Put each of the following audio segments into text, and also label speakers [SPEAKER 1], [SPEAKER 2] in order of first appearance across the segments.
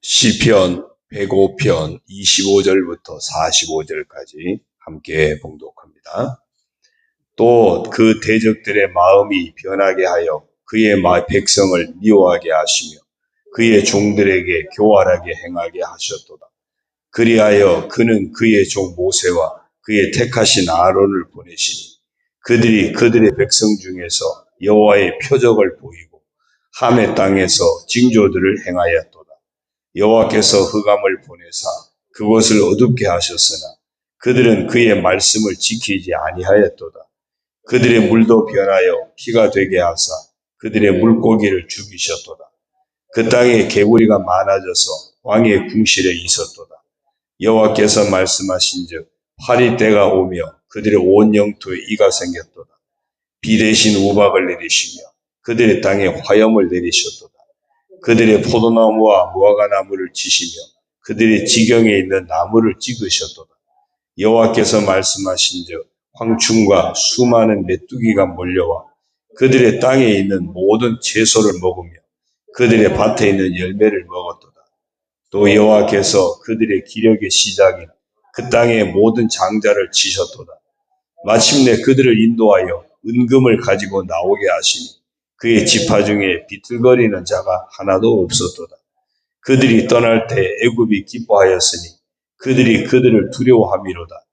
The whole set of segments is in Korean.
[SPEAKER 1] 시편 105편 25절부터 45절까지 함께 봉독합니다. 또 그 대적들의 마음이 변하게 하여 그의 백성을 미워하게 하시며 그의 종들에게 교활하게 행하게 하셨도다. 그리하여 그는 그의 종 모세와 그의 택하신 아론을 보내시니 그들이 그들의 백성 중에서 여호와의 표적을 보이고 함의 땅에서 징조들을 행하였도다. 여호와께서 흑암을 보내사 그곳을 어둡게 하셨으나 그들은 그의 말씀을 지키지 아니하였도다. 그들의 물도 변하여 피가 되게 하사 그들의 물고기를 죽이셨도다. 그 땅에 개구리가 많아져서 왕의 궁실에 있었도다. 여호와께서 말씀하신즉 파리 때가 오며 그들의 온 영토에 이가 생겼도다. 비 대신 우박을 내리시며 그들의 땅에 화염을 내리셨도다. 그들의 포도나무와 무화과나무를 치시며 그들의 지경에 있는 나무를 찍으셨도다. 여호와께서 말씀하신즉 황충과 수많은 메뚜기가 몰려와 그들의 땅에 있는 모든 채소를 먹으며 그들의 밭에 있는 열매를 먹었도다. 또 여호와께서 그들의 기력의 시작인 그 땅의 모든 장자를 치셨도다. 마침내 그들을 인도하여 은금을 가지고 나오게 하시니 그의 지파 중에 비틀거리는 자가 하나도 없었도다. 그들이 떠날 때 애굽이 기뻐하였으니 그들이 그들을 두려워함이로다.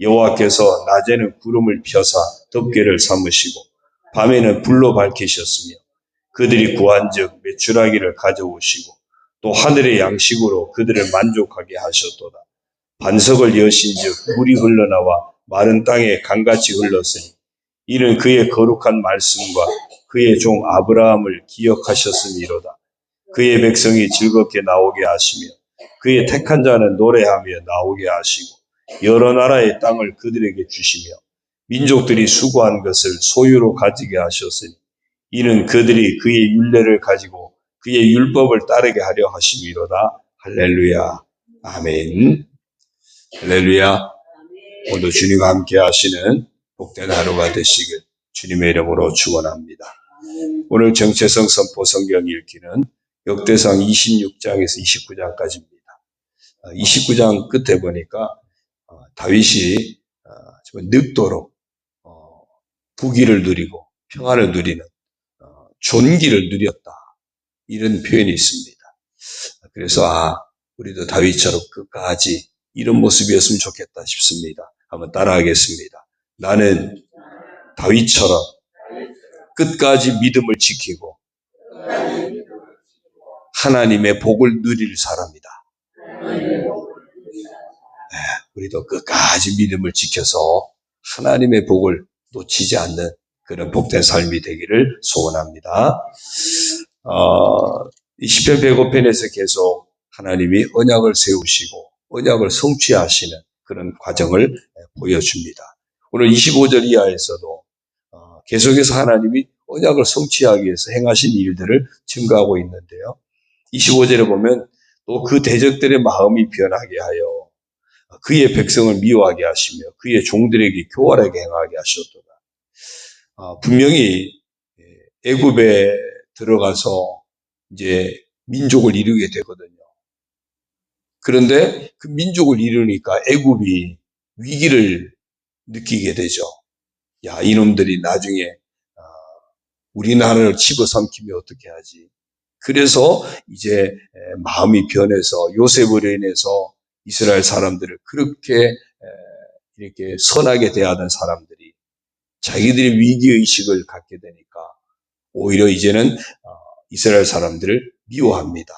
[SPEAKER 1] 여호와께서 낮에는 구름을 펴사 덮개를 삼으시고 밤에는 불로 밝히셨으며 그들이 구한즉 메추라기를 가져오시고 또 하늘의 양식으로 그들을 만족하게 하셨도다. 반석을 여신즉 물이 흘러나와 마른 땅에 강같이 흘렀으니 이는 그의 거룩한 말씀과 그의 종 아브라함을 기억하셨음이로다. 그의 백성이 즐겁게 나오게 하시며 그의 택한 자는 노래하며 나오게 하시고 여러 나라의 땅을 그들에게 주시며 민족들이 수고한 것을 소유로 가지게 하셨으니 이는 그들이 그의 율례를 가지고 그의 율법을 따르게 하려 하심이로다. 할렐루야. 아멘. 할렐루야. 오늘 주님과 함께 하시는 복된 하루가 되시길 주님의 이름으로 축원합니다. 오늘 정체성 선포 성경 읽기는 역대상 26장에서 29장까지입니다. 29장 끝에 보니까 다윗이 늙도록 부귀를 누리고 평안을 누리는 존귀를 누렸다. 이런 표현이 있습니다. 그래서 우리도 다윗처럼 끝까지 이런 모습이었으면 좋겠다 싶습니다. 한번 따라하겠습니다. 나는 다윗처럼 끝까지 믿음을 지키고 하나님의 복을 누릴 사람이다. 우리도 끝까지 믿음을 지켜서 하나님의 복을 놓치지 않는 그런 복된 삶이 되기를 소원합니다. 이 시편 105편에서 계속 하나님이 언약을 세우시고 언약을 성취하시는 그런 과정을 보여줍니다. 오늘 25절 이하에서도 계속해서 하나님이 언약을 성취하기 위해서 행하신 일들을 증거하고 있는데요. 25절에 보면 또 그 대적들의 마음이 변하게 하여 그의 백성을 미워하게 하시며 그의 종들에게 교활하게 행하게 하셨도다. 분명히 애굽에 들어가서 이제 민족을 이루게 되거든요. 그런데 그 민족을 이루니까 애굽이 위기를 느끼게 되죠. 야, 이놈들이 나중에 우리나라를 집어삼키면 어떻게 하지? 그래서 이제 마음이 변해서 요셉으로 인해서 이스라엘 사람들을 그렇게 이렇게 선하게 대하던 사람들이 자기들이 위기의식을 갖게 되니까 오히려 이제는 이스라엘 사람들을 미워합니다.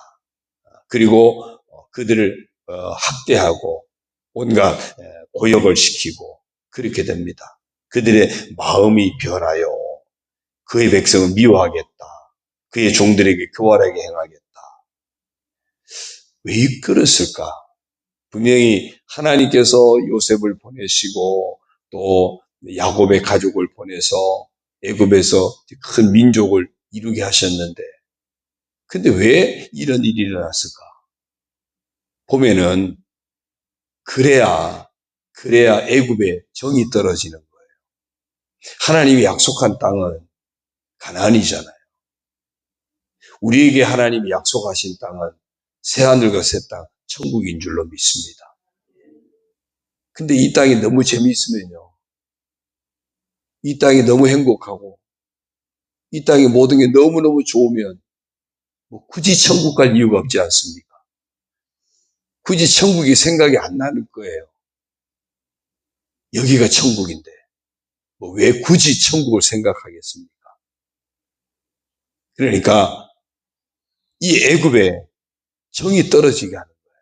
[SPEAKER 1] 그리고 그들을 학대하고 온갖 고역을 시키고 그렇게 됩니다. 그들의 마음이 변하여 그의 백성을 미워하겠다. 그의 종들에게 교활하게 행하겠다. 왜 그랬을까? 분명히 하나님께서 요셉을 보내시고 또 야곱의 가족을 보내서 애굽에서 큰 민족을 이루게 하셨는데 근데 왜 이런 일이 일어났을까? 보면은 그래야 애굽의 정이 떨어지는 거예요. 하나님이 약속한 땅은 가나안이잖아요. 우리에게 하나님이 약속하신 땅은 새하늘과 새 땅, 천국인 줄로 믿습니다. 근데 이 땅이 너무 재미있으면요, 이 땅이 너무 행복하고 이 땅의 모든 게 너무너무 좋으면 뭐 굳이 천국 갈 이유가 없지 않습니까? 굳이 천국이 생각이 안 나는 거예요. 여기가 천국인데 뭐 왜 굳이 천국을 생각하겠습니까? 그러니까 이 애굽에 정이 떨어지게 하는 거예요.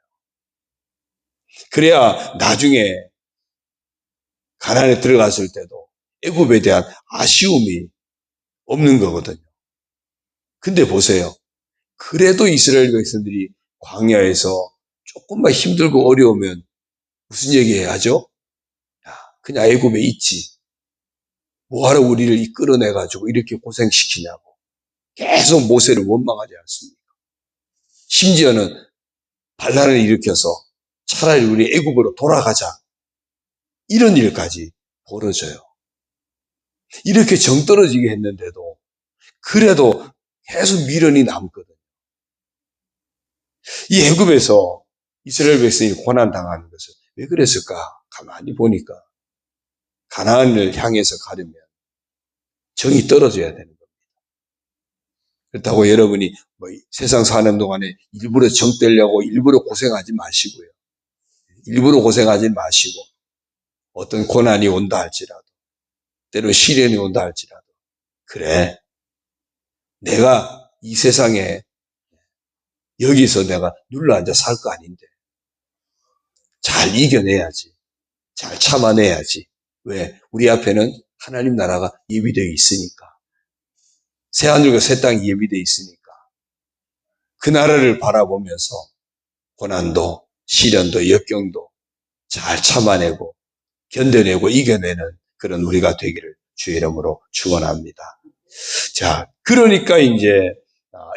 [SPEAKER 1] 그래야 나중에 가나안에 들어갔을 때도 애굽에 대한 아쉬움이 없는 거거든요. 근데 보세요. 그래도 이스라엘 백성들이 광야에서 조금만 힘들고 어려우면 무슨 얘기해야죠? 야, 그냥 애굽에 있지. 뭐하러 우리를 끌어내가지고 이렇게 고생시키냐고. 계속 모세를 원망하지 않습니까? 심지어는 반란을 일으켜서 차라리 우리 애굽으로 돌아가자. 이런 일까지 벌어져요. 이렇게 정 떨어지게 했는데도 그래도 계속 미련이 남거든요. 이 애굽에서 이스라엘 백성이 고난당하는 것을 왜 그랬을까? 가만히 보니까 가나안을 향해서 가려면 정이 떨어져야 되는 겁니다. 그렇다고 여러분이 뭐 세상 사는 동안에 일부러 정 떼려고 일부러 고생하지 마시고요. 일부러 고생하지 마시고 어떤 고난이 온다 할지라도 때로 시련이 온다 할지라도 그래 내가 이 세상에 여기서 내가 눌러앉아 살 거 아닌데 잘 이겨내야지. 잘 참아내야지. 왜? 우리 앞에는 하나님 나라가 예비되어 있으니까. 새하늘과 새 땅이 예비되어 있으니까. 그 나라를 바라보면서 고난도 시련도 역경도 잘 참아내고 견뎌내고 이겨내는 그런 우리가 되기를 주의 이름으로 축원합니다. 자, 그러니까 이제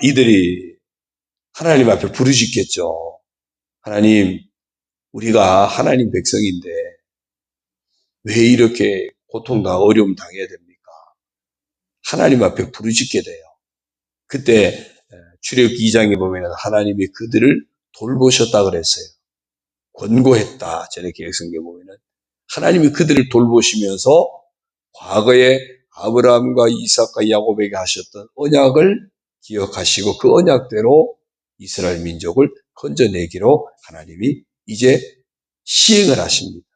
[SPEAKER 1] 이들이 하나님 앞에 부르짖겠죠. 하나님, 우리가 하나님 백성인데 왜 이렇게 고통과 어려움 당해야 됩니까? 하나님 앞에 부르짖게 돼요. 그때 출애굽기 2장에 보면 하나님이 그들을 돌보셨다 그랬어요. 권고했다. 저렇게 성경에 보면은 하나님이 그들을 돌보시면서 과거에 아브라함과 이삭과 야곱에게 하셨던 언약을 기억하시고 그 언약대로 이스라엘 민족을 건져내기로 하나님이 이제 시행을 하십니다.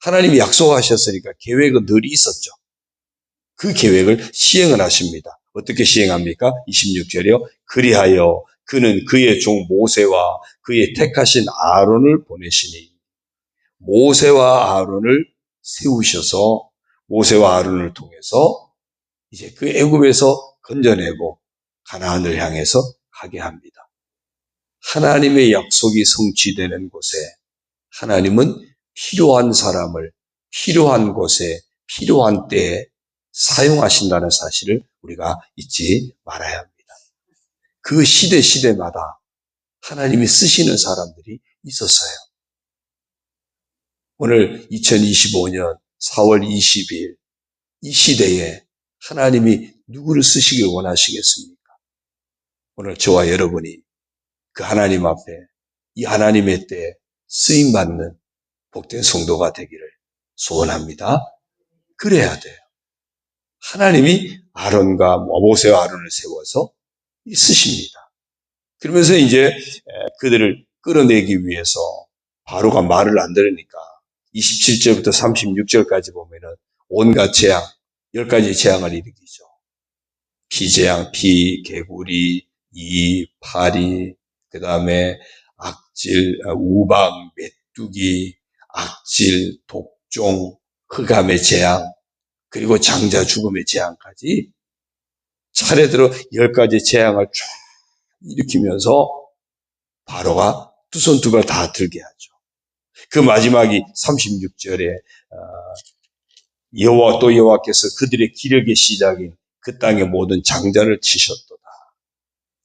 [SPEAKER 1] 하나님이 약속하셨으니까 계획은 늘 있었죠. 그 계획을 시행을 하십니다. 어떻게 시행합니까? 26절이요. 그리하여 그는 그의 종 모세와 그의 택하신 아론을 보내시니 모세와 아론을 세우셔서 모세와 아론을 통해서 이제 그 애굽에서 건져내고 가나안을 향해서 가게 합니다. 하나님의 약속이 성취되는 곳에 하나님은 필요한 사람을 필요한 곳에 필요한 때에 사용하신다는 사실을 우리가 잊지 말아야 합니다. 그 시대마다 하나님이 쓰시는 사람들이 있었어요. 오늘 2025년 4월 20일 이 시대에 하나님이 누구를 쓰시길 원하시겠습니까? 오늘 저와 여러분이 그 하나님 앞에 이 하나님의 때에 쓰임받는 복된 성도가 되기를 소원합니다. 그래야 돼요. 하나님이 아론과 모세와 아론을 세워서 쓰십니다. 그러면서 이제 그들을 끌어내기 위해서 바로가 말을 안 들으니까 27절부터 36절까지 보면은 온갖 재앙, 10가지 재앙을 일으키죠. 피재앙, 개구리, 파리, 그 다음에 악질, 우방, 메뚜기, 악질, 독종, 흑암의 재앙, 그리고 장자 죽음의 재앙까지 차례대로 10가지 재앙을 쫙 일으키면서 바로가 두 손 두 발 다 들게 하죠. 그 마지막이 36절에 여호와께서 그들의 기력의 시작인 그 땅의 모든 장자를 치셨도다.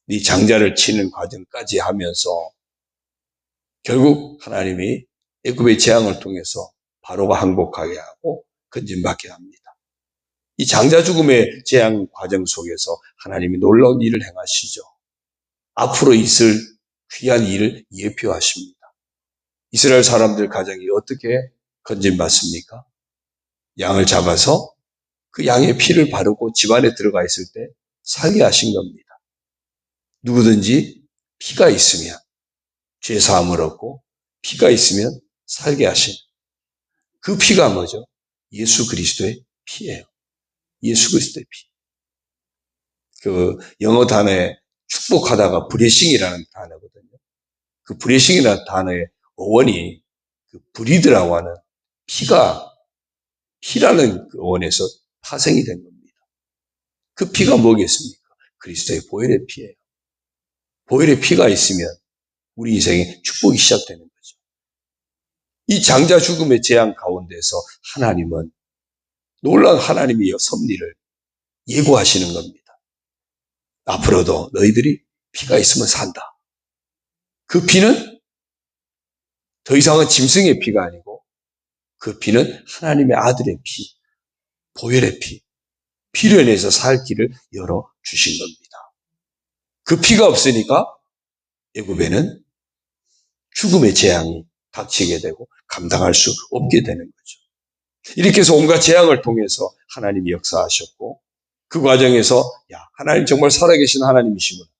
[SPEAKER 1] 이 장자를 치는 과정까지 하면서 결국 하나님이 애굽의 재앙을 통해서 바로가 항복하게 하고 건진받게 합니다. 이 장자 죽음의 재앙 과정 속에서 하나님이 놀라운 일을 행하시죠. 앞으로 있을 귀한 일을 예표하십니다. 이스라엘 사람들 가정이 어떻게 건진받습니까? 양을 잡아서 그 양의 피를 바르고 집안에 들어가 있을 때 살게 하신 겁니다. 누구든지 피가 있으면 죄 사함을 얻고 피가 있으면 살게 하신 그 피가 뭐죠? 예수 그리스도의 피예요. 예수 그리스도의 피. 그 영어 단어에 축복하다가 브레싱이라는 단어거든요. 그 브레싱이라는 단어의 어원이 그 브리드라고 하는 피라는 그 어원에서 파생이 된 겁니다. 그 피가 뭐겠습니까? 그리스도의 보혈의 피예요. 보혈의 피가 있으면 우리 인생에 축복이 시작되는 거죠. 이 장자 죽음의 재앙 가운데서 하나님은 놀라운 하나님의 섭리를 예고하시는 겁니다. 앞으로도 너희들이 피가 있으면 산다. 그 피는 더 이상은 짐승의 피가 아니고 그 피는 하나님의 아들의 피, 보혈의 피, 피를 내서 살 길을 열어주신 겁니다. 그 피가 없으니까 애굽에는 죽음의 재앙이 닥치게 되고 감당할 수 없게 되는 거죠. 이렇게 해서 온갖 재앙을 통해서 하나님이 역사하셨고 그 과정에서 하나님 정말 살아계신 하나님이시구나.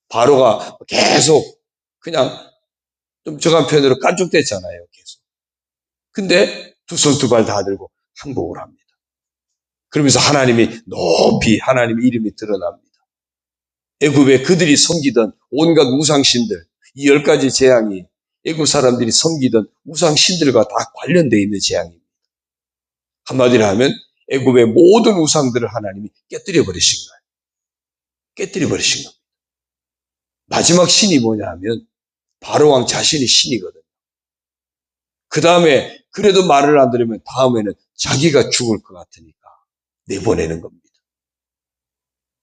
[SPEAKER 1] 바로가 계속 그냥 좀 적은 표현으로 깐족됐잖아요. 계속. 근데 두 손 두 발 다 들고 항복을 합니다. 그러면서 하나님이 높이 하나님의 이름이 드러납니다. 애굽에 그들이 섬기던 온갖 우상신들, 이 10가지 재앙이 애굽 사람들이 섬기던 우상신들과 다 관련되어 있는 재앙입니다. 한마디로 하면 애굽의 모든 우상들을 하나님이 깨뜨려 버리신 거예요. 깨뜨려 버리신 겁니다. 마지막 신이 뭐냐 하면 바로왕 자신이 신이거든요. 그 다음에 그래도 말을 안 들으면 다음에는 자기가 죽을 것 같으니까 내보내는 겁니다.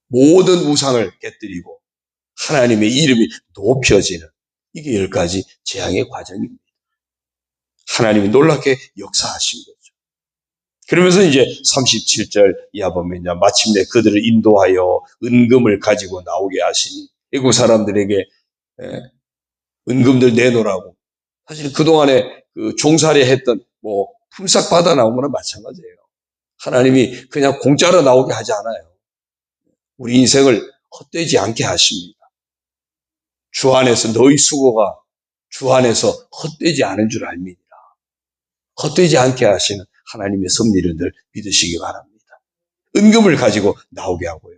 [SPEAKER 1] 모든 우상을 깨뜨리고 하나님의 이름이 높여지는 이게 10가지 재앙의 과정입니다. 하나님이 놀랍게 역사하신 거죠. 그러면서 이제 37절 이하 보면 마침내 그들을 인도하여 은금을 가지고 나오게 하시니 애국 사람들에게 은금들 내놓으라고. 사실 그동안에 그 종살이 했던 품삯 받아 나온 거나 마찬가지예요. 하나님이 그냥 공짜로 나오게 하지 않아요. 우리 인생을 헛되지 않게 하십니다. 주 안에서 너희 수고가 주 안에서 헛되지 않은 줄 알미니라. 헛되지 않게 하시는 하나님의 섭리를 늘 믿으시기 바랍니다. 은금을 가지고 나오게 하고요.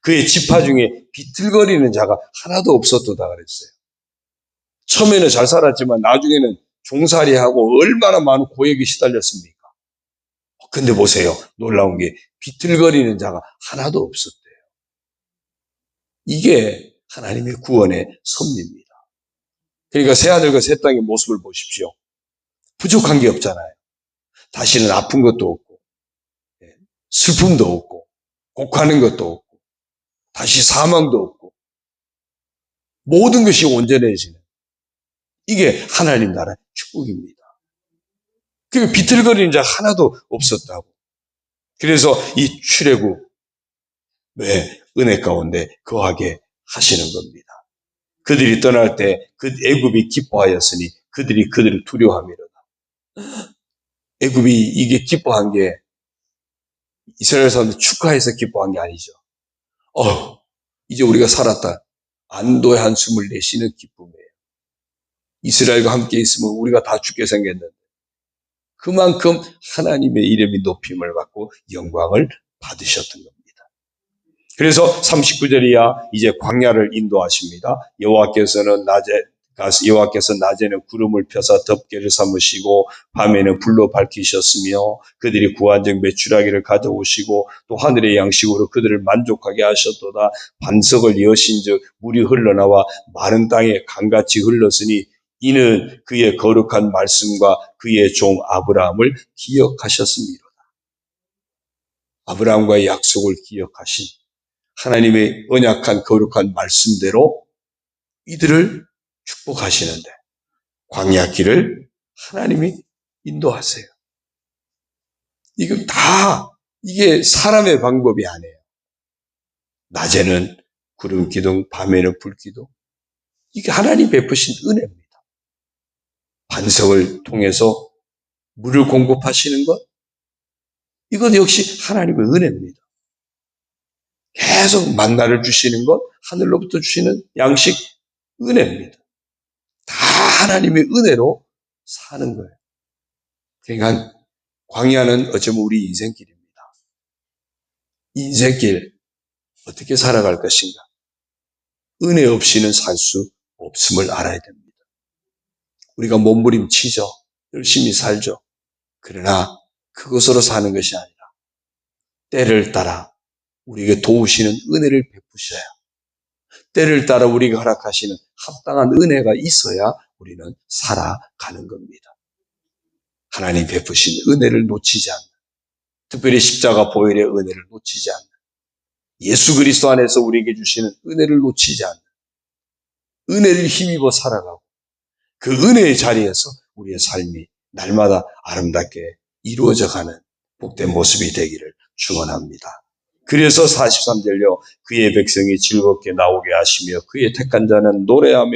[SPEAKER 1] 그의 지파 중에 비틀거리는 자가 하나도 없었도다 그랬어요. 처음에는 잘 살았지만 나중에는 종살이하고 얼마나 많은 고역이 시달렸습니까? 근데 보세요. 놀라운 게 비틀거리는 자가 하나도 없었대요. 이게 하나님의 구원의 섭리입니다. 그러니까 새하늘과 새 땅의 모습을 보십시오. 부족한 게 없잖아요. 다시는 아픈 것도 없고 슬픔도 없고 곡하는 것도 없고 다시 사망도 없고 모든 것이 온전해지는 이게 하나님 나라의 축복입니다. 그 비틀거리는 자 하나도 없었다고. 그래서 이 출애굽 은혜 가운데 거하게 하시는 겁니다. 그들이 떠날 때 그 애굽이 기뻐하였으니 그들이 그들을 두려워함이로다. 애굽이 이게 기뻐한 게 이스라엘 사람들 축하해서 기뻐한 게 아니죠. 이제 우리가 살았다. 안도의 한숨을 내쉬는 기쁨이에요. 이스라엘과 함께 있으면 우리가 다 죽게 생겼는데 그만큼 하나님의 이름이 높임을 받고 영광을 받으셨던 겁니다. 그래서 39절이야 이제 광야를 인도하십니다. 여호와께서 낮에는 구름을 펴사 덮개를 삼으시고 밤에는 불로 밝히셨으며 그들이 구한적 메추라기를 가져오시고 또 하늘의 양식으로 그들을 만족하게 하셨도다. 반석을 여신즉 물이 흘러나와 마른 땅에 강같이 흘렀으니 이는 그의 거룩한 말씀과 그의 종 아브라함을 기억하셨습니다. 아브라함과의 약속을 기억하신 하나님의 언약한 거룩한 말씀대로 이들을 축복하시는데 광야길을 하나님이 인도하세요. 이게 사람의 방법이 아니에요. 낮에는 구름 기둥, 밤에는 불 기둥. 이게 하나님 베푸신 은혜입니다. 반석을 통해서 물을 공급하시는 것, 이것 역시 하나님의 은혜입니다. 계속 만나를 주시는 것, 하늘로부터 주시는 양식, 은혜입니다. 다 하나님의 은혜로 사는 거예요. 그러니까 광야는 어쩌면 우리 인생길입니다. 인생길 어떻게 살아갈 것인가? 은혜 없이는 살 수 없음을 알아야 됩니다. 우리가 몸부림치죠. 열심히 살죠. 그러나 그것으로 사는 것이 아니라 때를 따라 우리에게 도우시는 은혜를 베푸셔야, 때를 따라 우리가 허락하시는 합당한 은혜가 있어야 우리는 살아가는 겁니다. 하나님 베푸신 은혜를 놓치지 않는, 특별히 십자가 보혈의 은혜를 놓치지 않는, 예수 그리스도 안에서 우리에게 주시는 은혜를 놓치지 않는, 은혜를 힘입어 살아가고 그 은혜의 자리에서 우리의 삶이 날마다 아름답게 이루어져가는 복된 모습이 되기를 축원합니다. 그래서 43절요. 그의 백성이 즐겁게 나오게 하시며 그의 택한 자는 노래하며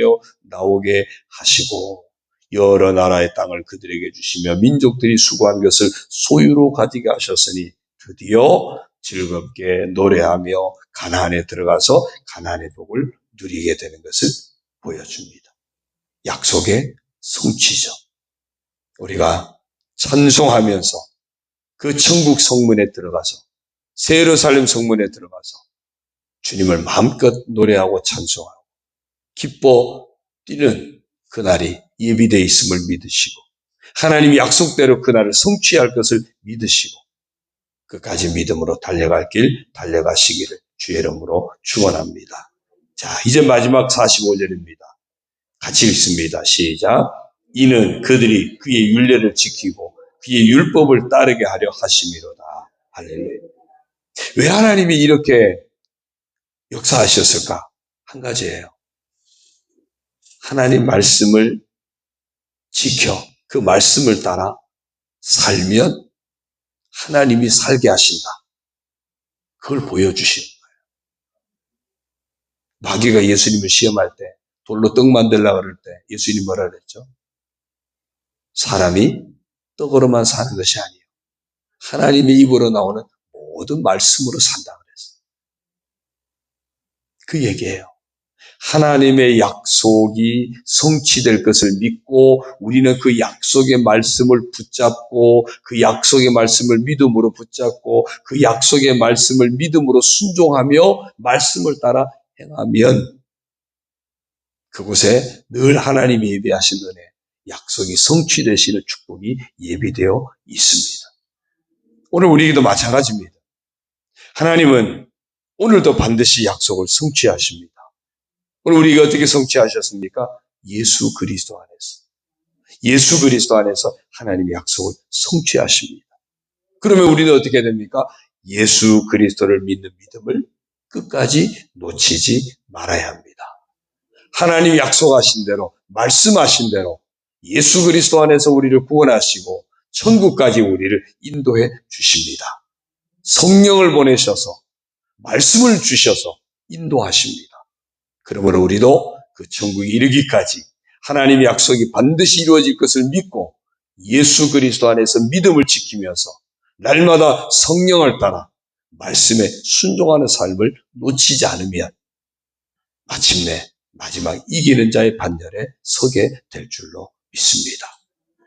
[SPEAKER 1] 나오게 하시고 여러 나라의 땅을 그들에게 주시며 민족들이 수고한 것을 소유로 가지게 하셨으니 드디어 즐겁게 노래하며 가나안에 들어가서 가나안의 복을 누리게 되는 것을 보여줍니다. 약속의 성취죠. 우리가 찬송하면서 그 천국 성문에 들어가서 새 예루살렘 성문에 들어가서 주님을 마음껏 노래하고 찬송하고 기뻐 뛰는 그날이 예비되어 있음을 믿으시고 하나님이 약속대로 그날을 성취할 것을 믿으시고 끝까지 믿음으로 달려갈 길 달려가시기를 주의 이름으로 축원합니다. 자, 이제 마지막 45절입니다. 같이 읽습니다. 시작. 이는 그들이 그의 율례를 지키고 그의 율법을 따르게 하려 하심이로다. 할렐루야. 왜 하나님이 이렇게 역사하셨을까? 한 가지예요. 하나님 말씀을 지켜 그 말씀을 따라 살면 하나님이 살게 하신다. 그걸 보여주시는 거예요. 마귀가 예수님을 시험할 때 돌로 떡 만들려고 그럴 때 예수님이 뭐라 그랬죠? 사람이 떡으로만 사는 것이 아니에요. 하나님의 입으로 나오는 모든 말씀으로 산다 그랬어요. 그 얘기예요. 하나님의 약속이 성취될 것을 믿고 우리는 그 약속의 말씀을 붙잡고 그 약속의 말씀을 믿음으로 붙잡고 그 약속의 말씀을 믿음으로 순종하며 말씀을 따라 행하면 그곳에 늘 하나님이 예비하신 은혜, 약속이 성취되시는 축복이 예비되어 있습니다. 오늘 우리에게도 마찬가지입니다. 하나님은 오늘도 반드시 약속을 성취하십니다. 오늘 우리가 어떻게 성취하셨습니까? 예수 그리스도 안에서. 예수 그리스도 안에서 하나님의 약속을 성취하십니다. 그러면 우리는 어떻게 됩니까? 예수 그리스도를 믿는 믿음을 끝까지 놓치지 말아야 합니다. 하나님이 약속하신 대로, 말씀하신 대로 예수 그리스도 안에서 우리를 구원하시고 천국까지 우리를 인도해 주십니다. 성령을 보내셔서 말씀을 주셔서 인도하십니다. 그러므로 우리도 그 천국에 이르기까지 하나님의 약속이 반드시 이루어질 것을 믿고 예수 그리스도 안에서 믿음을 지키면서 날마다 성령을 따라 말씀에 순종하는 삶을 놓치지 않으면 마침내 마지막 이기는 자의 반열에 서게 될 줄로 믿습니다.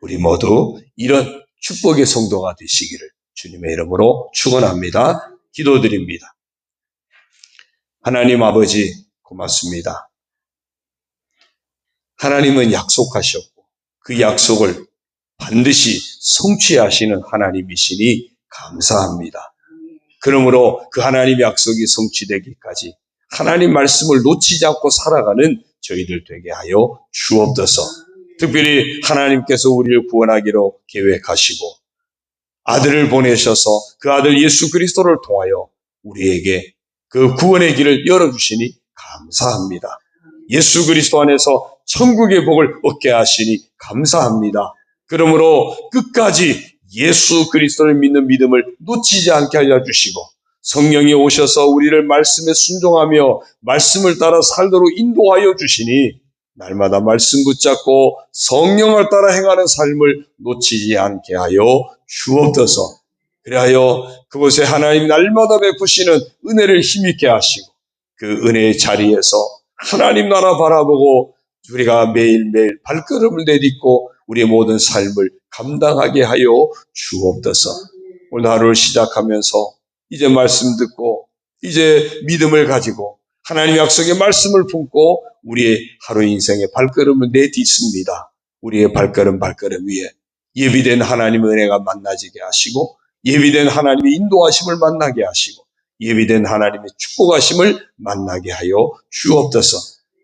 [SPEAKER 1] 우리 모두 이런 축복의 성도가 되시기를 주님의 이름으로 축원합니다. 기도드립니다. 하나님 아버지 고맙습니다. 하나님은 약속하셨고 그 약속을 반드시 성취하시는 하나님이시니 감사합니다. 그러므로 그 하나님의 약속이 성취되기까지 하나님 말씀을 놓치지 않고 살아가는 저희들 되게 하여 주옵소서. 특별히 하나님께서 우리를 구원하기로 계획하시고 아들을 보내셔서 그 아들 예수 그리스도를 통하여 우리에게 그 구원의 길을 열어주시니 감사합니다. 예수 그리스도 안에서 천국의 복을 얻게 하시니 감사합니다. 그러므로 끝까지 예수 그리스도를 믿는 믿음을 놓치지 않게 하여 주시고 성령이 오셔서 우리를 말씀에 순종하며 말씀을 따라 살도록 인도하여 주시니 날마다 말씀 붙잡고 성령을 따라 행하는 삶을 놓치지 않게 하여 주옵소서. 그리하여 그곳에 하나님 날마다 베푸시는 은혜를 힘있게 하시고 그 은혜의 자리에서 하나님 나라 바라보고 우리가 매일매일 발걸음을 내딛고 우리의 모든 삶을 감당하게 하여 주옵소서. 오늘 하루를 시작하면서 이제 말씀 듣고 이제 믿음을 가지고 하나님 약속의 말씀을 품고 우리의 하루 인생의 발걸음을 내딛습니다. 우리의 발걸음 위에 예비된 하나님의 은혜가 만나지게 하시고 예비된 하나님의 인도하심을 만나게 하시고 예비된 하나님의 축복하심을 만나게 하여 주옵소서.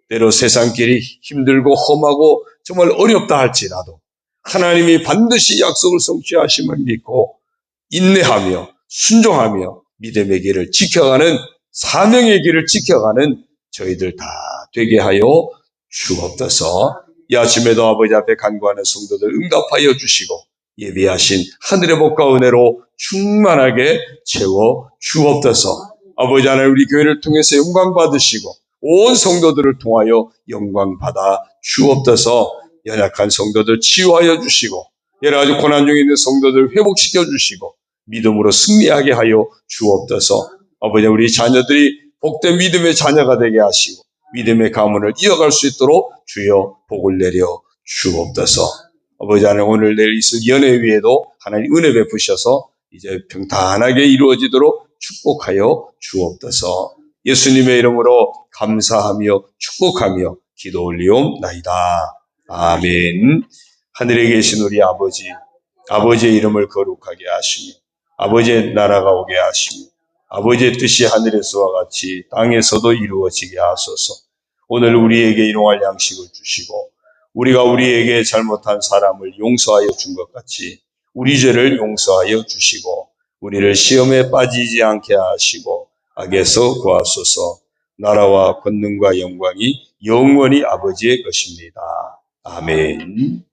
[SPEAKER 1] 때로 세상길이 힘들고 험하고 정말 어렵다 할지라도 하나님이 반드시 약속을 성취하심을 믿고 인내하며 순종하며 믿음의 길을 지켜가는 사명의 길을 지켜가는 저희들 다 되게 하여 주옵소서. 이 아침에도 아버지 앞에 간구하는 성도들 응답하여 주시고 예비하신 하늘의 복과 은혜로 충만하게 채워 주옵소서. 아버지 하나님 우리 교회를 통해서 영광 받으시고 온 성도들을 통하여 영광 받아 주옵소서. 연약한 성도들 치유하여 주시고 여러 가지 고난 중에 있는 성도들 회복시켜 주시고 믿음으로 승리하게 하여 주옵소서. 아버지 우리 자녀들이 복된 믿음의 자녀가 되게 하시고 믿음의 가문을 이어갈 수 있도록 주여 복을 내려 주옵소서. 아버지 하나님 오늘 내일 있을 연회 위에도 하나님 은혜 베푸셔서 이제 평탄하게 이루어지도록 축복하여 주옵소서. 예수님의 이름으로 감사하며 축복하며 기도 올리옵나이다. 아멘. 하늘에 계신 우리 아버지, 아버지의 이름을 거룩하게 하시며 아버지의 나라가 오게 하시며 아버지의 뜻이 하늘에서와 같이 땅에서도 이루어지게 하소서. 오늘 우리에게 일용할 양식을 주시고 우리가 우리에게 잘못한 사람을 용서하여 준 것 같이 우리 죄를 용서하여 주시고 우리를 시험에 빠지지 않게 하시고 악에서 구하소서. 나라와 권능과 영광이 영원히 아버지의 것입니다. 아멘.